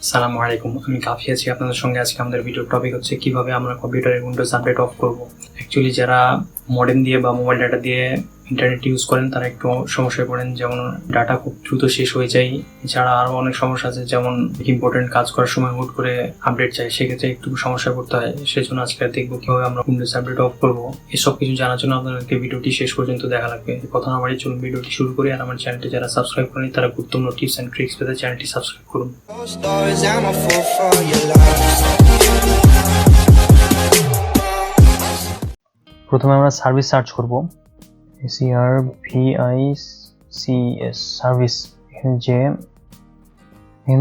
আসসালামু আলাইকুম, আমি কাফি আছি আপনাদের সঙ্গে। আজকে আমাদের ভিডিওর টপিক হচ্ছে কিভাবে আমরা কম্পিউটারের উইন্ডোজ আপডেট অফ করব। অ্যাকচুয়ালি যারা মডেম দিয়ে বা মোবাইল ডাটা দিয়ে ইন্টারনেট ইউজ করেন তারা একটু সমস্যায় পড়েন, যেমন ডাটা খুব দ্রুত শেষ হয়ে যায়। এছাড়া আরও অনেক সমস্যা আছে, যেমন ইম্পর্টেন্ট কাজ করার সময় হুট করে আপডেট চাই, সেক্ষেত্রে একটু সমস্যায় পড়তে হয়। সেজন্য আজকে দেখবো কিভাবে আমরা উইন্ডোজ আপডেট অফ করবো। এসব কিছু জানার জন্য আপনাদেরকে ভিডিওটি শেষ পর্যন্ত দেখা লাগবে। কথা না বাড়িয়ে চলুন ভিডিওটি শুরু করি। আর আমার চ্যানেলটি যারা সাবস্ক্রাইব করেনি তারা গুরুত্বপূর্ণ টিপস অ্যান্ড ট্রিক্স পেতে চ্যানেলটি সাবস্ক্রাইব করুন। প্রথমে আমরা সার্ভিস সার্চ করব, SERVICES সার্ভিস। এখানে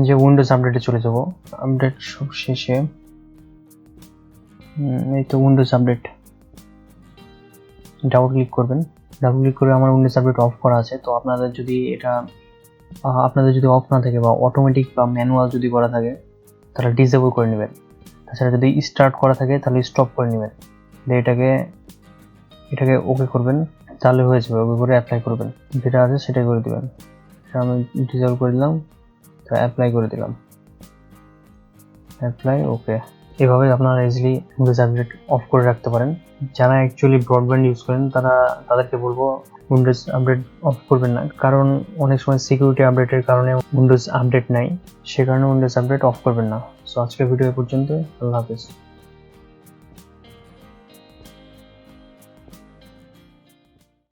যে উইন্ডোজ আপডেটে চলে যাব। আপডেট সব শেষে এই তো উইন্ডোজ আপডেট, ডাবল ক্লিক করবেন। ডাবল ক্লিক করে আমার উইন্ডোজ আপডেট অফ করা আছে। তো আপনাদের যদি অফ না থাকে বা অটোমেটিক বা ম্যানুয়াল যদি করা থাকে তাহলে ডিসেবল করে নেবেন। তাছাড়া যদি স্টার্ট করা থাকে তাহলে স্টপ করে নেবেন। এটাকে ওকে করবেন, তাহলে হয়ে যাবে। ওকে করে অ্যাপ্লাই করবেন, যেটা আছে সেটাই করে দিবেন। আমি ডিসেবল করে দিলাম, তো অ্যাপ্লাই করে দিলাম, অ্যাপ্লাই ওকে। এভাবে আপনারা ইজিলি উইন্ডোজ আপডেট অফ করে রাখতে পারেন। যারা অ্যাকচুয়ালি ব্রডব্যান্ড ইউজ করেন তাদেরকে বলবো উইন্ডোজ আপডেট অফ করবেন না, কারণ অনেক সময় সিকিউরিটি আপডেটের কারণে উইন্ডোজ আপডেট নাই, সে কারণে উইন্ডোজ আপডেট অফ করবেন না। সো আজকের ভিডিও পর্যন্ত, আল্লাহ হাফেজ।